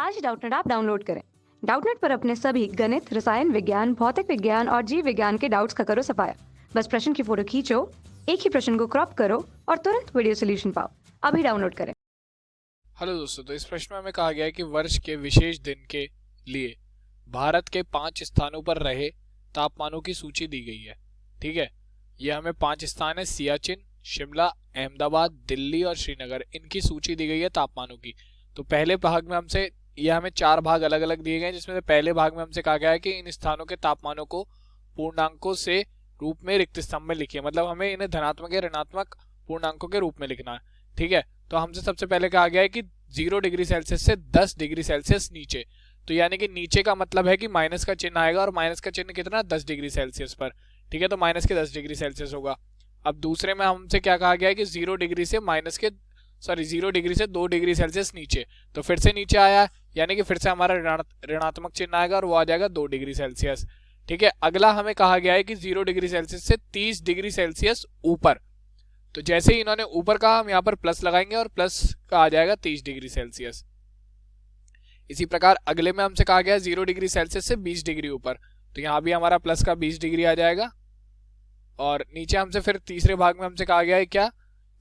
आज Doubtnut app download करें। Doubtnut पर अपने सभी गणित, रसायन विज्ञान, भौतिक विज्ञान और जीव विज्ञान के डाउट्स का करो सफाया। बस प्रश्न की फोटो खींचो, एक ही प्रश्न को क्रॉप करो और तुरंत वीडियो सोल्यूशन पाओ। अभी डाउनलोड करें। हेलो दोस्तों, तो इस प्रश्न में हमें कहा गया है कि वर्ष के विशेष दिन के लिए भारत के 5 स्थानों पर रहे तापमानों की सूची दी गई है। ठीक है, ये हमें 5 स्थान है, सियाचिन, शिमला, अहमदाबाद, दिल्ली और श्रीनगर। इनकी सूची दी गई है तापमानों की। तो पहले भाग में हमसे यह हमें 4 भाग अलग अलग दिए गए हैं, जिसमें से पहले भाग में हमसे कहा गया है कि इन स्थानों के तापमानों को पूर्णांकों से रूप में रिक्त स्तंभ में लिखिए। मतलब हमें इन्हें धनात्मक या ऋणात्मक पूर्णांकों के रूप में लिखना है। ठीक है, तो हमसे सबसे पहले कहा गया है कि 0 डिग्री सेल्सियस से 10 डिग्री सेल्सियस नीचे। तो यानी कि नीचे का मतलब है कि माइनस का चिन्ह आएगा, और माइनस का चिन्ह कितना, 10 डिग्री सेल्सियस पर। ठीक है, तो माइनस के 10 डिग्री सेल्सियस होगा। अब दूसरे में हमसे क्या कहा गया है कि 0 डिग्री से 0 डिग्री से 2 डिग्री सेल्सियस नीचे। तो फिर से नीचे आया, यानी कि फिर से हमारा ऋणात्मक चिन्ह आएगा और वो आ जाएगा 2 डिग्री सेल्सियस। ठीक है, अगला हमें कहा गया है कि 0 डिग्री सेल्सियस से 30 डिग्री सेल्सियस ऊपर। तो जैसे ही इन्होंने ऊपर कहा, हम यहाँ पर प्लस लगाएंगे और प्लस का आ जाएगा 30 डिग्री सेल्सियस। इसी प्रकार अगले में हमसे कहा गया है 0 डिग्री सेल्सियस से 20 डिग्री ऊपर। तो यहाँ भी हमारा प्लस का 20 डिग्री आ जाएगा। और नीचे हमसे फिर तीसरे भाग में हमसे कहा गया है क्या,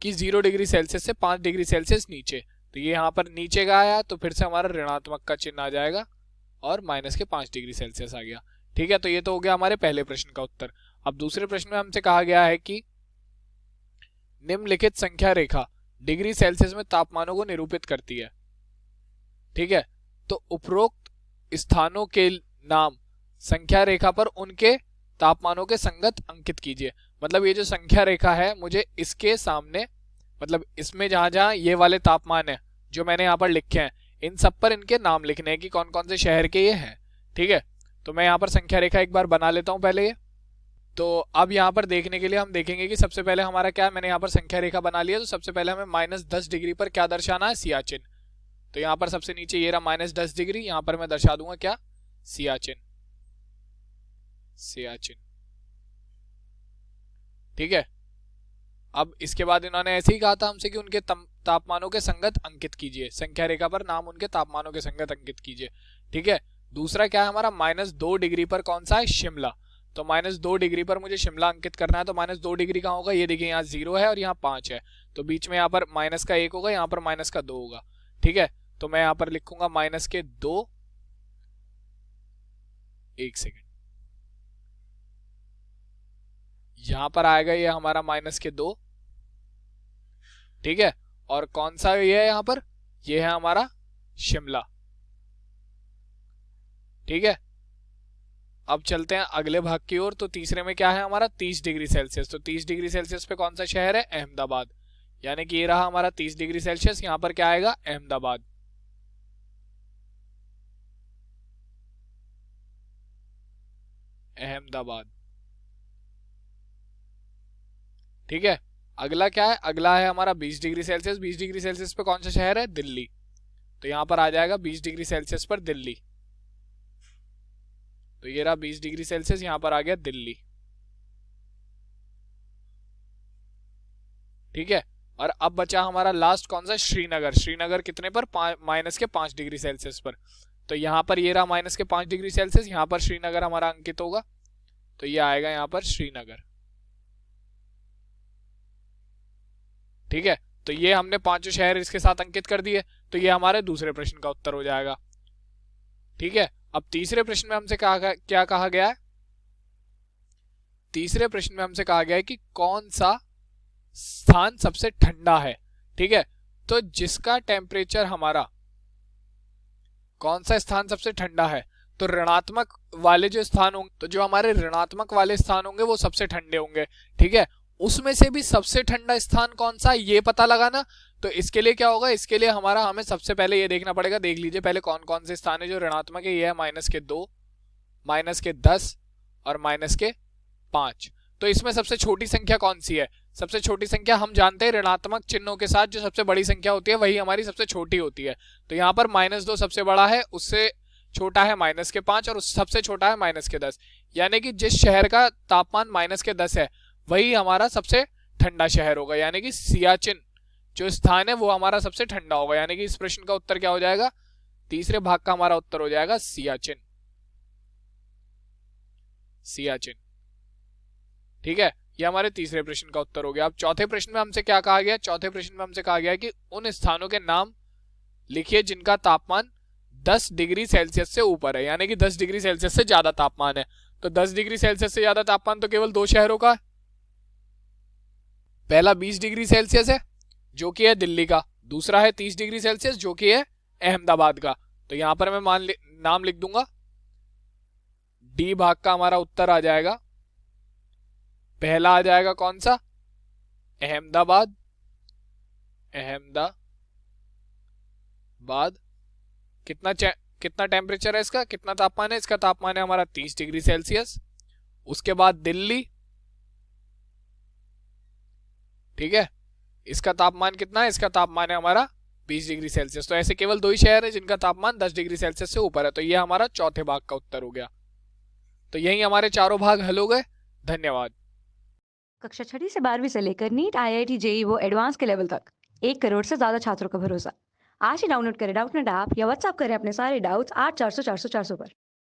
कि 0 डिग्री सेल्सियस से 5 डिग्री सेल्सियस नीचे। तो ये यहाँ पर नीचे का आया, तो फिर से हमारा ऋणात्मक का चिन्ह आ जाएगा और माइनस के 5 डिग्री सेल्सियस आ गया। ठीक है, तो ये तो हो गया हमारे पहले प्रश्न का उत्तर। अब दूसरे प्रश्न में हमसे कहा गया है कि निम्नलिखित संख्या रेखा डिग्री सेल्सियस में तापमानों को निरूपित करती है। ठीक है, तो उपरोक्त स्थानों के नाम संख्या रेखा पर उनके तापमानों के संगत अंकित कीजिए। मतलब ये जो संख्या रेखा है, मुझे इसके सामने, मतलब इसमें जहां जहां ये वाले तापमान है जो मैंने यहाँ पर लिखे हैं, इन सब पर इनके नाम लिखने हैं कि कौन कौन से शहर के ये हैं। ठीक है, तो मैं यहाँ पर संख्या रेखा एक बार बना लेता हूं पहले ये। तो अब यहाँ पर देखने के लिए हम देखेंगे कि सबसे पहले हमारा क्या है, मैंने यहाँ पर संख्या रेखा बना लिया। तो सबसे पहले हमें -10 डिग्री पर क्या दर्शाना है, सियाचिन। तो यहाँ पर सबसे नीचे ये रहा -10 डिग्री, यहाँ पर मैं दर्शा दूंगा क्या, सियाचिन। सियाचिन। ठीक है, अब इसके बाद इन्होंने ऐसे ही कहा था हमसे कि उनके तापमानों के संगत अंकित कीजिए। संख्या रेखा पर नाम उनके तापमानों के संगत अंकित कीजिए। ठीक है, दूसरा क्या है हमारा, -2 डिग्री पर कौन सा है, शिमला। तो -2 डिग्री पर मुझे शिमला अंकित करना है। तो -2 डिग्री कहाँ होगा, ये देखिए यहाँ 0 है और यहाँ 5 है। तो बीच में यहाँ पर माइनस का 1 होगा, यहाँ पर माइनस का 2 होगा। ठीक है, तो मैं यहाँ पर लिखूंगा -2। 1 सेकेंड, यहां पर आएगा ये हमारा -2। ठीक है, और कौन सा ये है यहाँ पर, ये है हमारा शिमला। ठीक है, अब चलते हैं अगले भाग की ओर। तो तीसरे में क्या है हमारा, 30 डिग्री सेल्सियस। तो 30 डिग्री सेल्सियस पे कौन सा शहर है, अहमदाबाद। यानी कि ये रहा हमारा 30 डिग्री सेल्सियस, यहां पर क्या आएगा, अहमदाबाद। अहमदाबाद। ठीक है, अगला क्या है, अगला है हमारा 20 डिग्री सेल्सियस। 20 डिग्री सेल्सियस पे कौन सा शहर है, दिल्ली। तो यहां पर आ जाएगा 20 डिग्री सेल्सियस पर दिल्ली। तो ये रहा 20 डिग्री सेल्सियस, यहां पर आ गया दिल्ली। ठीक है, और अब बचा हमारा लास्ट कौन सा, श्रीनगर। श्रीनगर कितने पर, -5 डिग्री सेल्सियस पर। तो यहां पर ये रहा -5 डिग्री सेल्सियस, यहां पर श्रीनगर हमारा अंकित होगा। तो ये आएगा यहां पर श्रीनगर। ठीक है, तो ये हमने पांचों शहर इसके साथ अंकित कर दिए। तो ये हमारे दूसरे प्रश्न का उत्तर हो जाएगा। ठीक है, अब तीसरे प्रश्न में हमसे क्या कहा गया है, तीसरे प्रश्न में हमसे कहा गया है कि कौन सा स्थान सबसे ठंडा है। ठीक है, तो जिसका टेम्परेचर हमारा, कौन सा स्थान सबसे ठंडा है, तो ऋणात्मक वाले जो स्थान होंगे, तो जो हमारे ऋणात्मक वाले स्थान होंगे वो सबसे ठंडे होंगे। ठीक है, उसमें से भी सबसे ठंडा स्थान कौन सा, ये पता लगाना। तो इसके लिए क्या होगा, इसके लिए हमें सबसे पहले ये देखना पड़ेगा। देख लीजिए पहले कौन कौन से स्थान है जो ऋणात्मक है। ये है -2, -10 और -5। तो इसमें सबसे छोटी संख्या कौन सी है, सबसे छोटी संख्या हम जानते हैं ऋणात्मक चिन्हों के साथ जो सबसे बड़ी संख्या होती है वही हमारी सबसे छोटी होती है। तो यहाँ पर -2 सबसे बड़ा है, उससे छोटा है -5 और सबसे छोटा है -10। यानी कि जिस शहर का तापमान -10 है वही हमारा सबसे ठंडा शहर होगा। यानी कि सियाचिन जो स्थान है वो हमारा सबसे ठंडा होगा। यानी कि इस प्रश्न का उत्तर क्या हो जाएगा, तीसरे भाग का हमारा उत्तर हो जाएगा सियाचिन। सियाचिन, ठीक है। ये हमारे तीसरे प्रश्न का उत्तर हो गया। अब चौथे प्रश्न में हमसे क्या कहा गया? चौथे प्रश्न में हमसे कहा गया कि उन स्थानों के नाम लिखिए जिनका तापमान 10 डिग्री सेल्सियस से ऊपर है, यानी कि 10 डिग्री सेल्सियस से ज्यादा तापमान है। तो 10 डिग्री सेल्सियस से ज्यादा तापमान तो केवल दो शहरों का है। पहला 20 डिग्री सेल्सियस है जो कि है दिल्ली का, दूसरा है 30 डिग्री सेल्सियस जो कि है अहमदाबाद का। तो यहां पर मैं नाम लिख दूंगा। डी भाग का हमारा उत्तर आ जाएगा, पहला आ जाएगा कौन सा? अहमदाबाद। अहमदाबाद कितना टेम्परेचर है इसका, कितना तापमान है इसका? तापमान है हमारा 30 डिग्री सेल्सियस। उसके बाद दिल्ली, ठीक है, इसका तापमान कितना है? इसका तापमान है हमारा 20 डिग्री सेल्सियस। तो ऐसे केवल दो ही शहर है जिनका तापमान 10 डिग्री सेल्सियस से ऊपर है। तो ये हमारा चौथे भाग का उत्तर हो गया। तो यही हमारे चारों भाग हल हो गए। धन्यवाद। कक्षा 6ठी से 12वीं से लेकर नीट, IIT, JEE वो एडवांस के लेवल तक 1 करोड़ से ज्यादा छात्रों का भरोसा। आज ही डाउनलोड करें डाउटनेट ऐप या व्हाट्सएप करें अपने सारे डाउट्स 8400 400 400 पर।